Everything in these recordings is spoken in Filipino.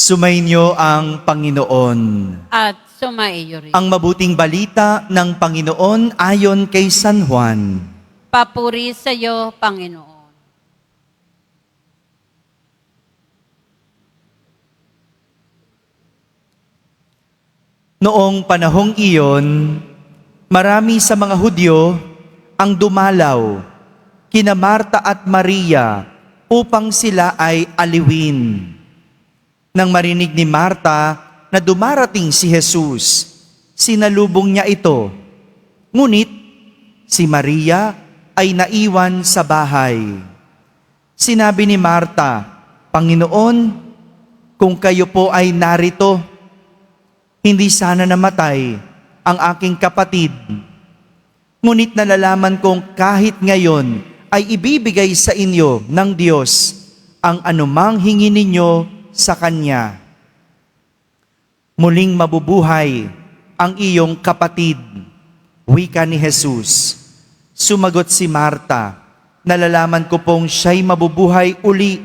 Sumainyo ang Panginoon. At sumaiyo rin. Ang mabuting balita ng Panginoon ayon kay San Juan. Papuri sa iyo, Panginoon. Noong panahong iyon, marami sa mga Hudyo ang dumalaw kina Marta at Maria upang sila ay aliwin. Nang marinig ni Marta na dumarating si Jesus, sinalubong niya ito. Ngunit si Maria ay naiwan sa bahay. Sinabi ni Marta, "Panginoon, kung kayo po ay narito, hindi sana namatay ang aking kapatid. Ngunit nalalaman kong kahit ngayon ay ibibigay sa inyo ng Diyos ang anumang hingin ninyo sa Kanya. Muling mabubuhay ang iyong kapatid," wika ni Jesus. Sumagot si Marta, "Nalalaman ko pong siya'y mabubuhay uli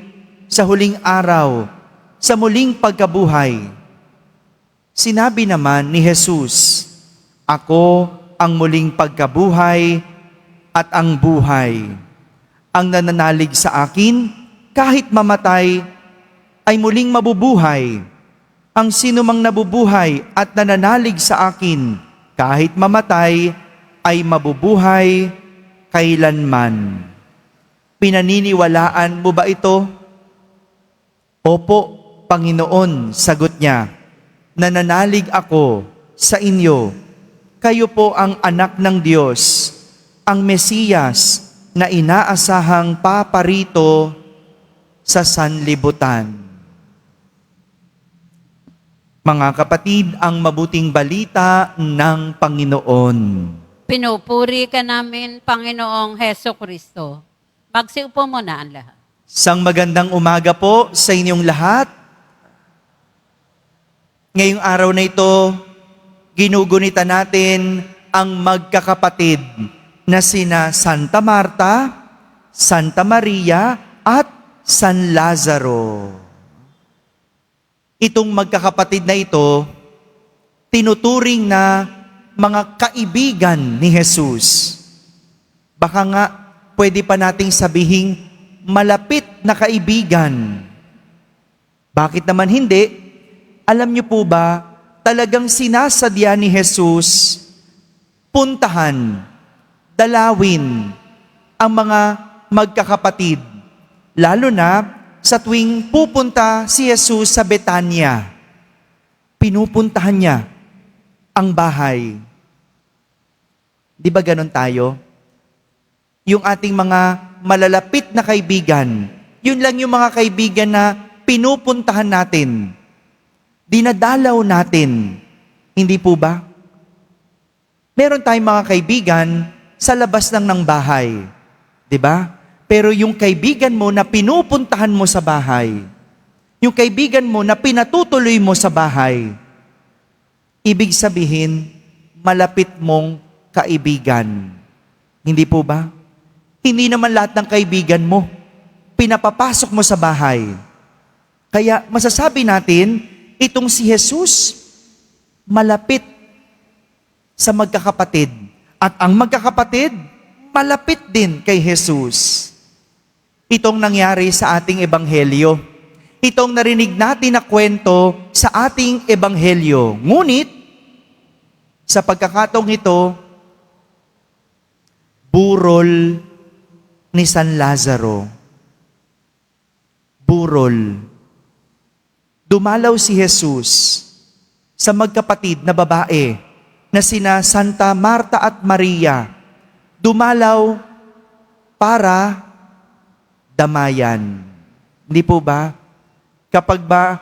sa huling araw, sa muling pagkabuhay." Sinabi naman ni Jesus, "Ako ang muling pagkabuhay at ang buhay. Ang nananalig sa akin, kahit mamatay, ay muling mabubuhay. Ang sinumang nabubuhay at nananalig sa akin, kahit mamatay, ay mabubuhay kailanman." Pinaniniwalaan mo ba ito? "Opo, Panginoon," sagot niya. "Nananalig ako sa inyo. Kayo po ang anak ng Diyos, ang Mesiyas na inaasahang paparito sa sanlibutan." Mga kapatid, ang mabuting balita ng Panginoon. Pinupuri ka namin, Panginoong Heso Kristo. Magsiupo muna ang lahat. Sang magandang umaga po sa inyong lahat. Ngayong araw na ito, ginugunita natin ang magkakapatid na sina Santa Marta, Santa Maria, at San Lazaro. Itong magkakapatid na ito, tinuturing na mga kaibigan ni Jesus. Baka nga, pwede pa nating sabihing malapit na kaibigan. Bakit naman hindi? Alam niyo po ba, talagang sinasadya ni Jesus puntahan, dalawin ang mga magkakapatid. Lalo na sa tuwing pupunta si Jesus sa Betania, pinupuntahan niya ang bahay. Di ba ganon tayo? Yung ating mga malalapit na kaibigan, yun lang yung mga kaibigan na pinupuntahan natin. Dinadalaw natin. Hindi po ba? Meron tayong mga kaibigan sa labas lang ng bahay. 'Di ba? Pero yung kaibigan mo na pinupuntahan mo sa bahay, yung kaibigan mo na pinatutuloy mo sa bahay, ibig sabihin, malapit mong kaibigan. Hindi po ba? Hindi naman lahat ng kaibigan mo pinapapasok mo sa bahay. Kaya masasabi natin, itong si Jesus, malapit sa magkakapatid. At ang magkakapatid, malapit din kay Jesus. Itong nangyari sa ating ebanghelyo. Itong narinig natin na kwento sa ating ebanghelyo. Ngunit, sa pagkakataong ito, burol ni San Lazaro. Burol. Dumalaw si Jesus sa magkapatid na babae na sina Santa Marta at Maria. Dumalaw para damayan. Hindi po ba? Kapag ba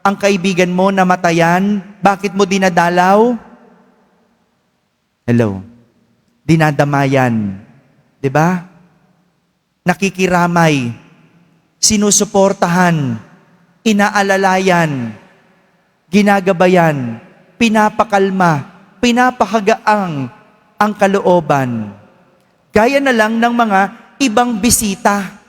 ang kaibigan mo namatayan, bakit mo dinadalaw? Hello? Dinadamayan. 'Di ba? Nakikiramay. Sinusuportahan. Inaalalayan, ginagabayan, pinapakalma, pinapakagaang ang kalooban. Gaya na lang ng mga ibang bisita.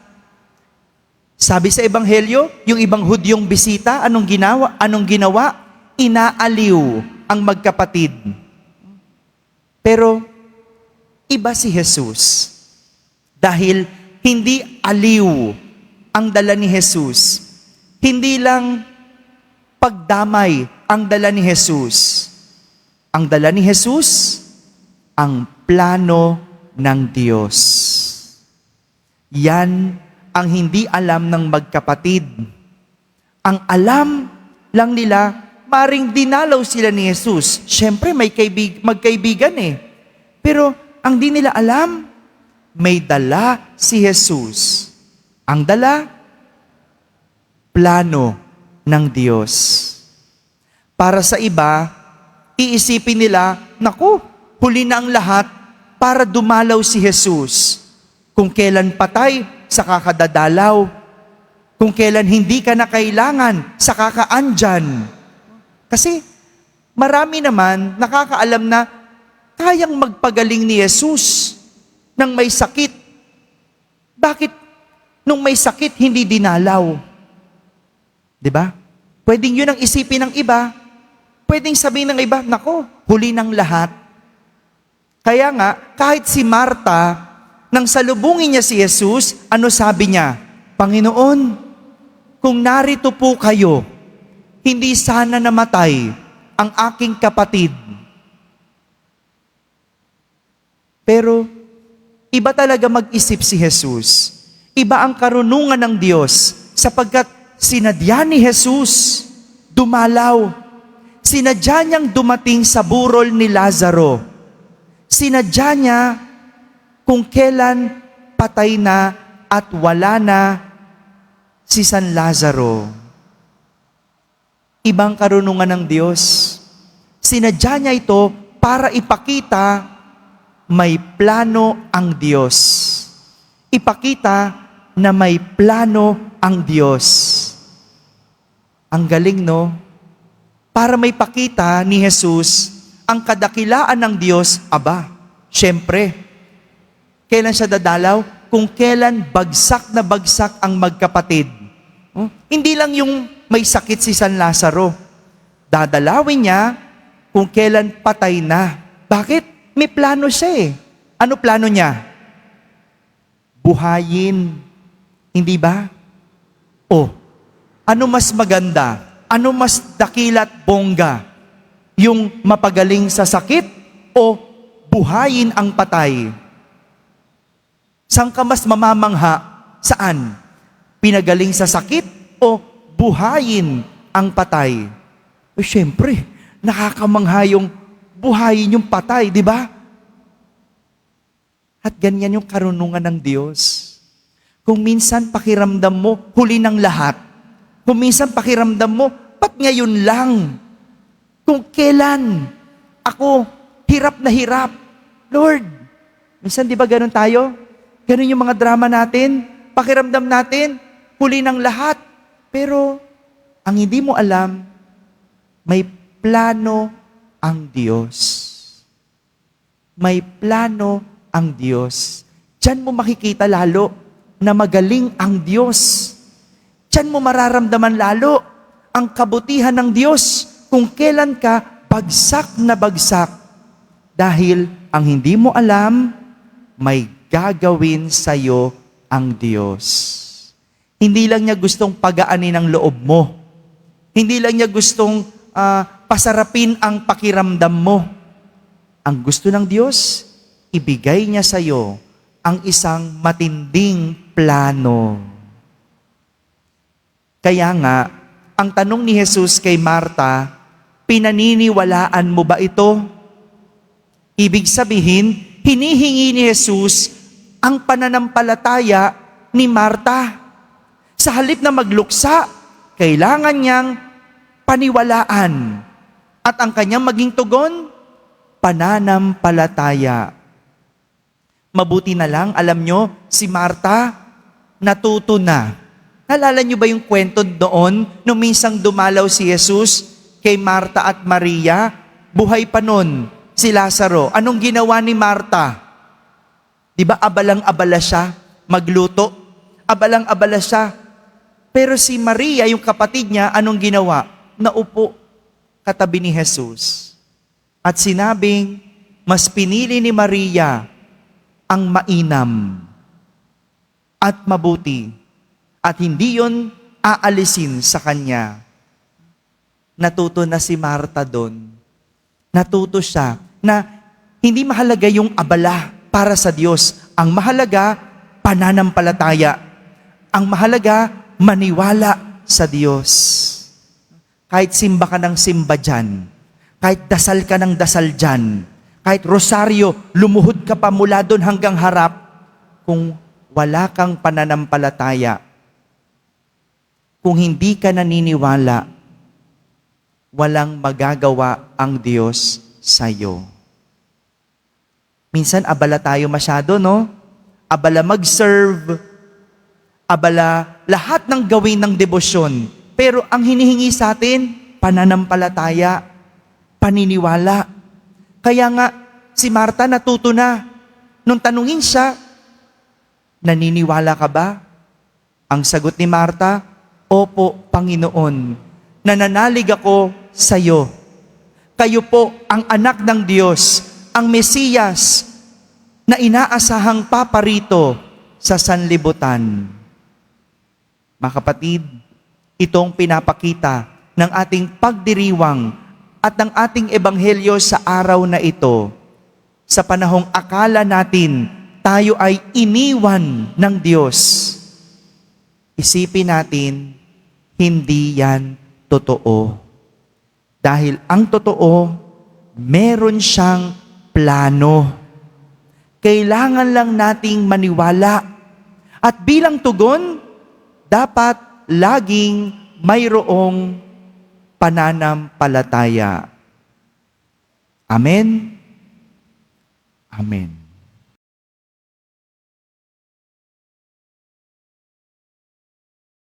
Sabi sa Ebanghelyo, yung ibang Hudyong bisita, anong ginawa? Anong ginawa? Inaaliw ang magkapatid. Pero iba si Jesus. Dahil hindi aliw ang dala ni Jesus. Hindi lang pagdamay ang dala ni Jesus. Ang dala ni Jesus, ang plano ng Diyos. Yan ang hindi alam ng magkapatid. Ang alam lang nila, maring dinalaw sila ni Jesus. Siyempre, may magkaibigan eh. Pero ang di nila alam, may dala si Jesus. Ang dala, plano ng Diyos. Para sa iba, iisipin nila, naku, huli na ang lahat para dumalaw si Jesus. Kung kailan patay, saka ka dadalaw. Kung kailan hindi ka na kailangan, saka ka andyan. Kasi marami naman nakakaalam na kayang magpagaling ni Jesus nang may sakit. Bakit nung may sakit hindi dinalaw? 'Di ba? Pwedeng yun ang isipin ng iba. Pwedeng sabihin ng iba, nako, huli ng lahat. Kaya nga, kahit si Marta, nang salubungin niya si Jesus, ano sabi niya? Panginoon, kung narito po kayo, hindi sana namatay ang aking kapatid. Pero, iba talaga mag-isip si Jesus. Iba ang karunungan ng Diyos sapagkat sinadya ni Jesus dumalaw. Sinadya niyang dumating sa burol ni Lazaro. Sinadya niya kung kailan patay na at wala na si San Lazaro. Ibang karunungan ng Diyos. Sinadya niya ito para ipakita may plano ang Diyos. Ipakita na may plano ang Diyos. Ang galing, no? Para may pakita ni Jesus ang kadakilaan ng Diyos, syempre, kailan siya dadalaw? Kung kailan bagsak na bagsak ang magkapatid. Hindi lang yung may sakit si San Lazaro. Dadalawin niya kung kailan patay na. Bakit? May plano siya eh. Ano plano niya? Buhayin. Hindi ba? Ano mas maganda? Ano mas dakilat bongga? Yung mapagaling sa sakit o buhayin ang patay? Saan ka mas mamamangha? Saan? Pinagaling sa sakit o buhayin ang patay? Siyempre, nakakamangha yung buhayin yung patay, di ba? At ganyan yung karunungan ng Diyos. Kung minsan pakiramdam mo, huli ng lahat. Kung minsan pakiramdam mo, ba't ngayon lang? Kung kailan ako hirap na hirap. Lord, minsan di ba ganun tayo? Ganun yung mga drama natin, pakiramdam natin, huli ng lahat. Pero, ang hindi mo alam, may plano ang Diyos. May plano ang Diyos. Diyan mo makikita lalo na magaling ang Diyos. Diyan mo mararamdaman lalo ang kabutihan ng Diyos kung kailan ka bagsak na bagsak. Dahil ang hindi mo alam, may gagawin sa'yo ang Diyos. Hindi lang niya gustong pagaanin ang loob mo. Hindi lang niya gustong pasarapin ang pakiramdam mo. Ang gusto ng Diyos, ibigay niya sa'yo ang isang matinding plano. Kaya nga, ang tanong ni Jesus kay Marta, pinaniniwalaan mo ba ito? Ibig sabihin, hinihingi ni Jesus ang pananampalataya ni Marta. Sa halip na magluksa, kailangan niyang paniwalaan. At ang kanyang maging tugon, pananampalataya. Mabuti na lang, alam nyo, si Marta, natuto na. Nalala nyo ba yung kwento doon, nung minsang dumalaw si Jesus kay Marta at Maria? Buhay pa nun si Lazaro. Anong ginawa ni Marta? Di ba abalang-abala siya magluto? Abalang-abala siya Pero si Maria, yung kapatid niya, anong ginawa? Naupo katabi ni Jesus. At sinabing, mas pinili ni Maria ang mainam at mabuti. At hindi yon aalisin sa kanya. Natuto na si Marta doon. Natuto siya na hindi mahalaga yung abala para sa Diyos. Ang mahalaga, pananampalataya. Ang mahalaga, maniwala sa Diyos. Kahit simba ka ng simba dyan, kahit dasal ka ng dasal dyan, kahit rosaryo, lumuhod ka pa mula doon hanggang harap, kung wala kang pananampalataya, kung hindi ka naniniwala, walang magagawa ang Diyos sa'yo. Minsan, abala tayo masyado, no? Abala mag-serve, abala lahat ng gawin ng debosyon. Pero ang hinihingi sa atin, pananampalataya, paniniwala. Kaya nga, si Marta natuto na. Nung tanungin siya, naniniwala ka ba? Ang sagot ni Marta, opo, Panginoon. Nananalig ako sa iyo. Kayo po ang anak ng Diyos, ang Mesiyas na inaasahang paparito sa sanlibutan. Mga kapatid, itong pinapakita ng ating pagdiriwang at ng ating ebanghelyo sa araw na ito. Sa panahong akala natin tayo ay iniwan ng Diyos, isipin natin, hindi yan totoo. Dahil ang totoo, meron siyang plano. Kailangan lang nating maniwala. At bilang tugon, dapat laging mayroong pananampalataya. Amen? Amen.